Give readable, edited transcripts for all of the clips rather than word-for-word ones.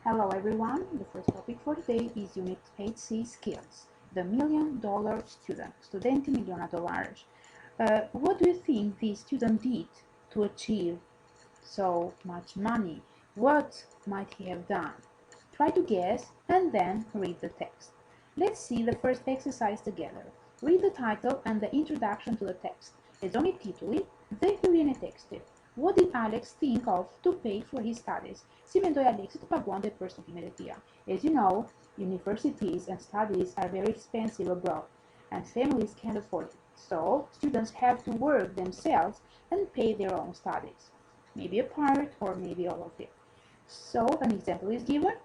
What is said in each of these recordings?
Hello everyone, the first topic for today is Unit 8C Skills, the $1,000,000 student, Studente Miliona Dólares. What do you think the student did to achieve so much money? What might he have done? Try to guess and then read the text. Let's see the first exercise together. Read the title and the introduction to the text. Ezomi tituli dhe hyrjen e tekstit. What did Alex think of to pay for his studies? Si mendoi Alexi të paguante për studimet e tija? As you know, universities and studies are very expensive abroad, and families can't afford it. So, students have to work themselves and pay their own studies. Maybe a part or maybe all of it. So, an example is given.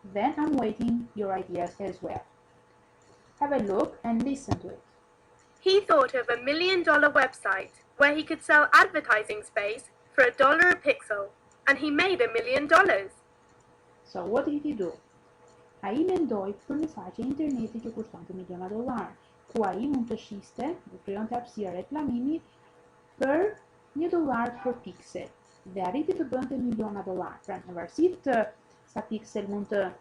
Then I'm waiting your ideas as well. Have a look and listen to it. He thought of $1,000,000 website where he could sell advertising space for $1 a pixel, and he made $1,000,000. So what did he do? Ai mendoi për një faqe interneti që kushtonte $1,000,000, ku ai mund të shiste dhe krijonte hapësirë reklamimi për $1 për piksel dhe arriti të bënte $1,000,000. Pra në varësi të sa piksel mund të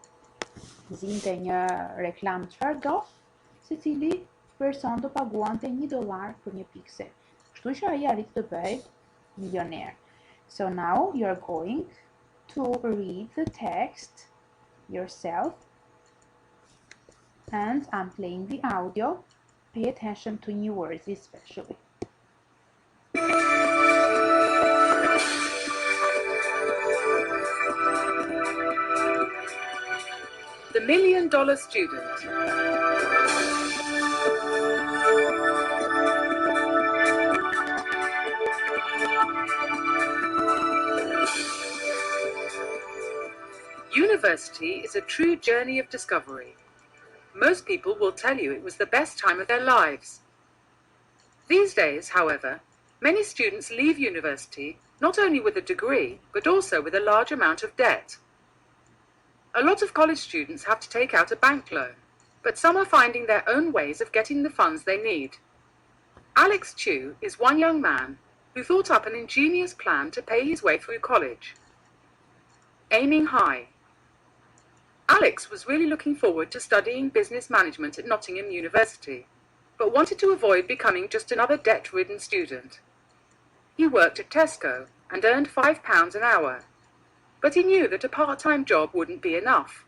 zinte një reklam çfarë do, secili person do paguante $1 për një piksel. Kështu që ai arriti të bëhej milioner. So now you're going to read the text yourself, and I'm playing the audio. Pay attention to new words especially. The $1,000,000 student. University is a true journey of discovery. Most people will tell you it was the best time of their lives. These days, however, many students leave university not only with a degree, but also with a large amount of debt. A lot of college students have to take out a bank loan, but some are finding their own ways of getting the funds they need. Alex Chu is one young man who thought up an ingenious plan to pay his way through college. Aiming high. Alex was really looking forward to studying business management at Nottingham University, but wanted to avoid becoming just another debt-ridden student. He worked at Tesco and earned £5 an hour, but he knew that a part-time job wouldn't be enough.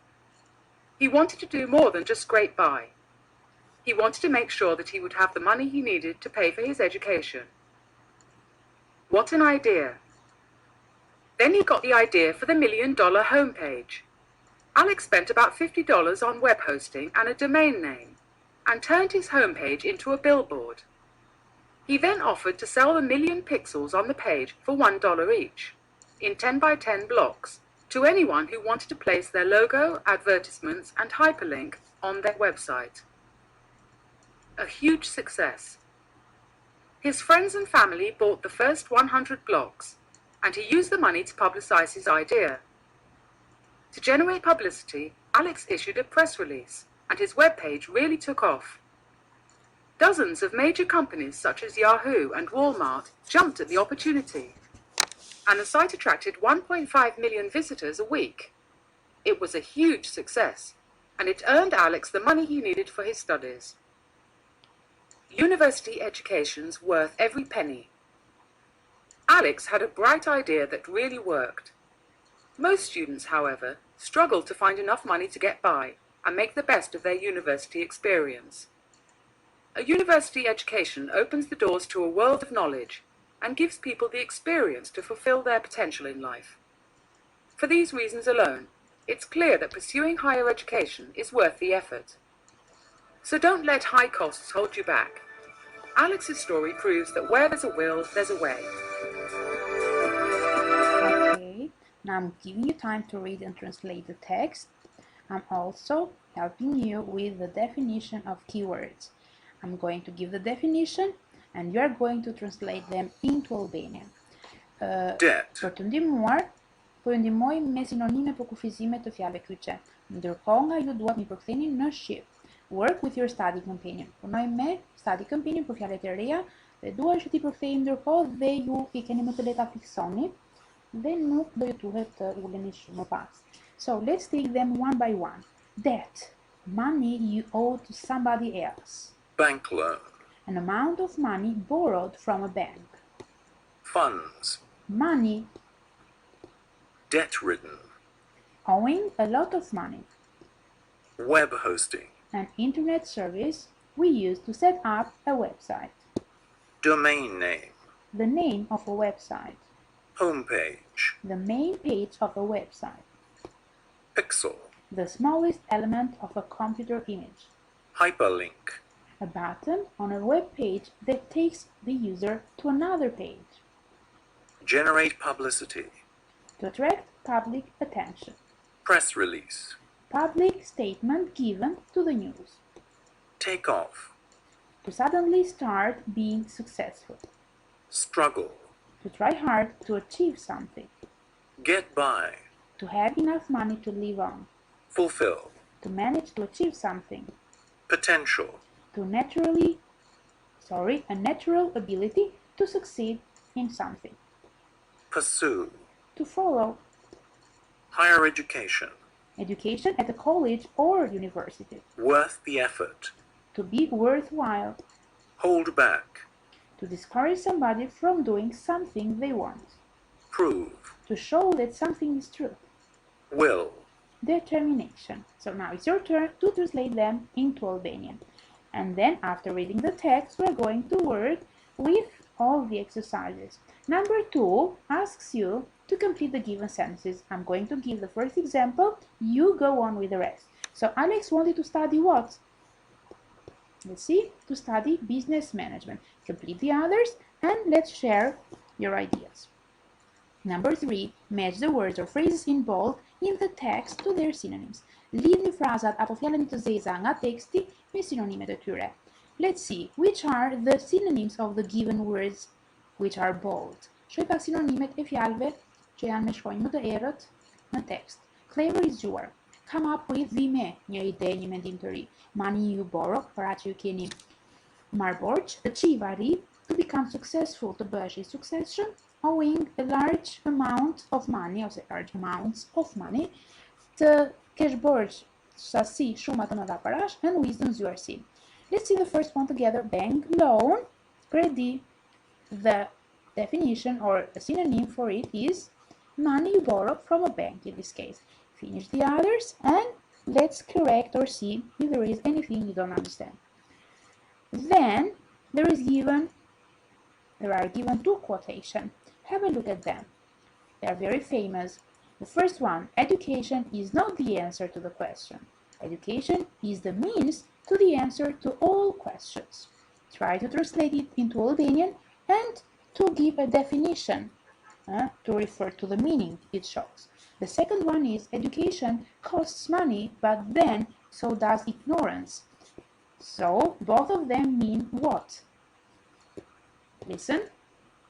He wanted to do more than just scrape by. He wanted to make sure that he would have the money he needed to pay for his education. What an idea! Then he got the idea for the $1,000,000 homepage. Alex spent about $50 on web hosting and a domain name, and turned his homepage into a billboard. He then offered to sell the 1,000,000 pixels on the page for $1 each, in 10 by 10 blocks, to anyone who wanted to place their logo, advertisements, and hyperlink on their website. A huge success. His friends and family bought the first 100 blocks, and he used the money to publicize his idea. To generate publicity, Alex issued a press release, and his webpage really took off. Dozens of major companies such as Yahoo and Walmart jumped at the opportunity, and the site attracted 1.5 million visitors a week. It was a huge success, and it earned Alex the money he needed for his studies. University education's worth every penny. Alex had a bright idea that really worked. Most students, however, struggle to find enough money to get by and make the best of their university experience. A university education opens the doors to a world of knowledge and gives people the experience to fulfill their potential in life. For these reasons alone, it's clear that pursuing higher education is worth the effort. So don't let high costs hold you back. Alex's story proves that where there's a will, there's a way. Okay, now I'm giving you time to read and translate the text. I'm also helping you with the definition of keywords. I'm going to give the definition and you are going to translate them into Albanian. Debt. Për të ndihmuar, po ju ndihmoj me sinonime për kufizime të fjalëve kyçe. Ndërkohë nga ju duat mi përktheni në shqip. Work with your study companion. Punoj me study companion për fjalët e reja dhe dua që ti përkthej ndërkohë dhe ju i keni më të lehta fiksoni dhe nuk do ju duhet të uleni shumë më pas. So let's take them one by one. Debt, money you owe to somebody else. Bank loan. An amount of money borrowed from a bank. Funds. Money, Debt-ridden. owing a lot of money. Web hosting. An internet service we use to set up a website. Domain name. The name of a website. Homepage. The main page of a website. Pixel. The smallest element of a computer image. Hyperlink. A button on a web page that takes the user to another page. Generate publicity. To attract public attention. Press release. Public statement given to the news. Take off. To suddenly start being successful. Struggle. To try hard to achieve something. Get by. To have enough money to live on. Fulfill. To manage to achieve something. Potential. To a natural ability to succeed in something. Pursue. To follow. Higher education. Education at a college or university. Worth the effort. To be worthwhile. Hold back. To discourage somebody from doing something they want. Prove. To show that something is true. Will. Determination. So now it's your turn to translate them into Albanian. And then after reading the text, we're going to work with all the exercises. Number 2 asks you to complete the given sentences. I'm going to give the first example. You go on with the rest. So Alex wanted to study what? Let's see. To study business management. Complete the others and let's share your ideas. Number 3. Match the words or phrases in bold in the text to their synonyms. Lidhni frazat apo fjalën të zeza nga teksti me sinonimet e tyre. Let's see which are the synonyms of the given words which are bold. Shoh pak sinonimet e fjalëve që janë me shkronjë më të errët në tekst. Clever is zgjuar. Come up with the me, një ide, një mendim të ri. Money you borrow, para që ju keni marrë borx. Achieve, arri, to become successful, të bëhesh I succession. Owing a large amount of money, ose large amounts of money, të kesh borx sasi shumë të mëdha parash, and wisdom zgjuarsi. Let's see the first one together. Bank loan, kredi. The definition or a synonym for it is money you borrow from a bank in this case. Finish the others and let's correct or see if there is anything you don't understand. Then there are given 2 quotations. Have a look at them. They are very famous. The first one, education is not the answer to the question. Education is the means to the answer to all questions. Try to translate it into Albanian and to give a definition to refer to the meaning it shows. The second one is education costs money, but then so does ignorance. So both of them mean what? Listen.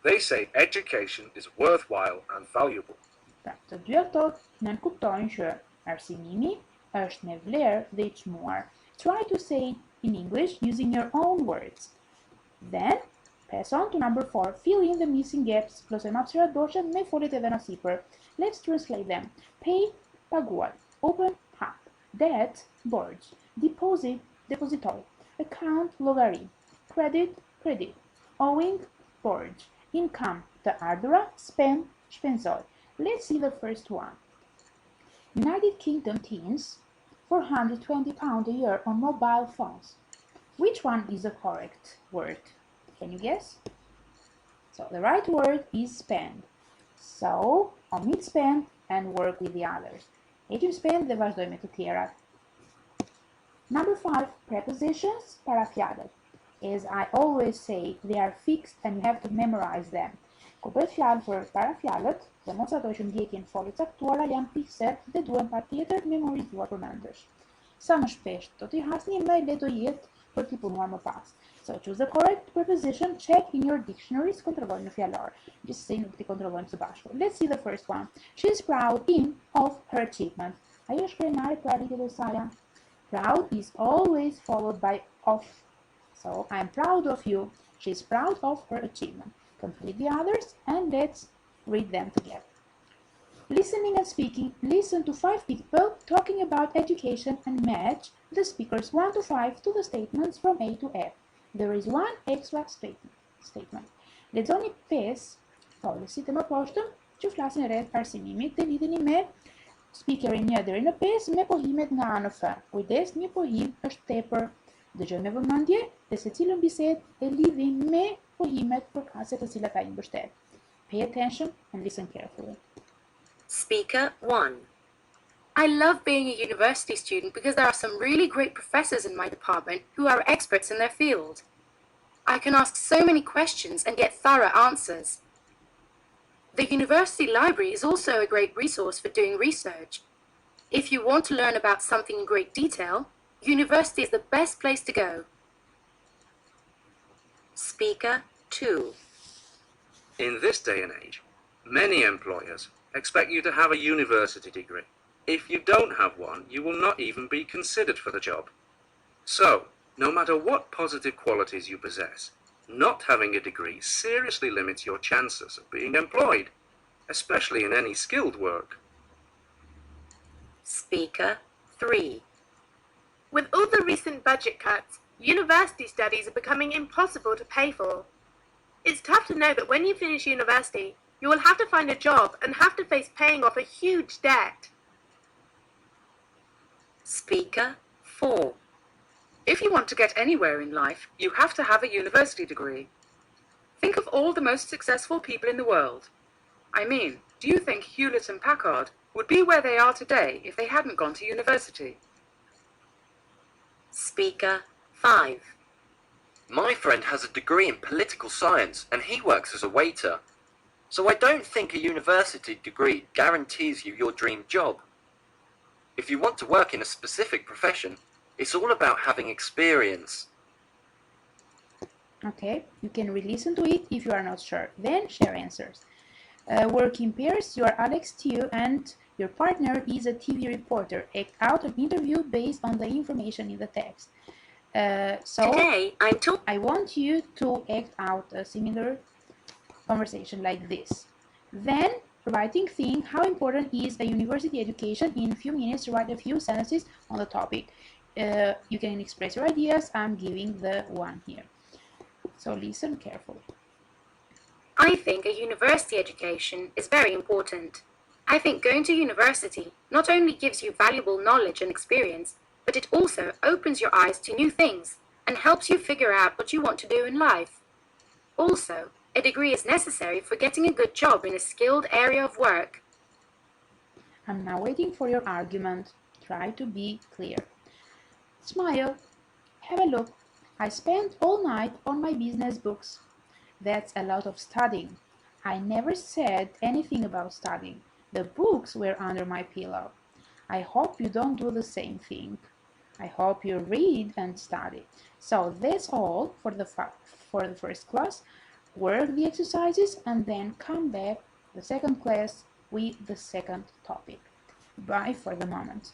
They say education is worthwhile and valuable. Pra, të dy ato nënkuptojnë që arsimimi është me vlerë dhe I çmuar. Try to say it in English using your own words. Then, pass on to number 4. Fill in the missing gaps. Plotësojmë hapësirat doshe me foljet edhe në sipër. Let's translate them. Pay, paguar. Open, hap. Debt, borx. Deposit, depositoj. Account, llogari. Credit, credit. Owing, borx. Income, të ardhura. Spend, shpenzoj. Let's see the first one. United Kingdom teens £420 a year on mobile phones. Which one is the correct word? Can you guess? So the right word is spend. So omit spend and work with the others. Heqim spend dhe vazhdojmë me të tjerat. Number 5. Prepositions, parafjalët. As I always say, they are fixed and you have to memorize them. Kur bëhet fjalë për parafjalët, dhe mos ato që ndjekin folje caktuara janë fikse dhe duhen patjetër memorizuar përmendesh. Sa më shpesh do t'i hasni më lehtë do jetë për t'i punuar më pas. So choose the correct preposition, check in your dictionaries, kontrollojmë në fjalor. Gjithsesi nuk t'i kontrollojmë së bashku. Let's see the first one. She is proud of her achievement. Ajo është krenare për arritjet e saj. Proud is always followed by of. So I'm proud of you. She is proud of her achievement. Complete the others and let's read them together. Listening and speaking, listen to 5 people talking about education and match the speakers 1 to 5 to the statements from A to F. There is one extra statement. Lexoni 5, policy të më poshtëm, që flasin rreth arsimimit të lidheni me speakerin 1 deri në 5 me pohimet nga A në F. Kujdes, një pohim është tepër. Dëgjoj me vëmendje dhe secilën bisedë e lidhim me pohimet përkatëse të cilat ai mbështet. Pay attention and listen carefully. Speaker 1. I love being a university student because there are some really great professors in my department who are experts in their field. I can ask so many questions and get thorough answers. The university library is also a great resource for doing research. If you want to learn about something in great detail, university is the best place to go. Speaker 2. In this day and age, many employers expect you to have a university degree. If you don't have one, you will not even be considered for the job. So, no matter what positive qualities you possess, not having a degree seriously limits your chances of being employed, especially in any skilled work. Speaker 3. With all the recent budget cuts, university studies are becoming impossible to pay for. It's tough to know that when you finish university, you will have to find a job and have to face paying off a huge debt. Speaker 4. If you want to get anywhere in life, you have to have a university degree. Think of all the most successful people in the world. I mean, do you think Hewlett and Packard would be where they are today if they hadn't gone to university? Speaker 5. My friend has a degree in political science and he works as a waiter. So I don't think a university degree guarantees you your dream job. If you want to work in a specific profession, it's all about having experience. Okay, you can re-listen to it if you are not sure. Then share answers. Work in pairs, you are Alex Tew and your partner is a TV reporter. Act out an interview based on the information in the text. Today, I want you to act out a similar conversation like this. Then, writing think how important is a university education. In a few minutes, write a few sentences on the topic. You can express your ideas. I'm giving the one here. So listen carefully. I think a university education is very important. I think going to university not only gives you valuable knowledge and experience, but it also opens your eyes to new things and helps you figure out what you want to do in life. Also, a degree is necessary for getting a good job in a skilled area of work. I'm now waiting for your argument. Try to be clear. Smile. Have a look. I spent all night on my business books. That's a lot of studying. I never said anything about studying. The books were under my pillow. I hope you don't do the same thing. I hope you read and study. So that's all for the first class. Work the exercises and then come back the second class with the second topic. Bye for the moment.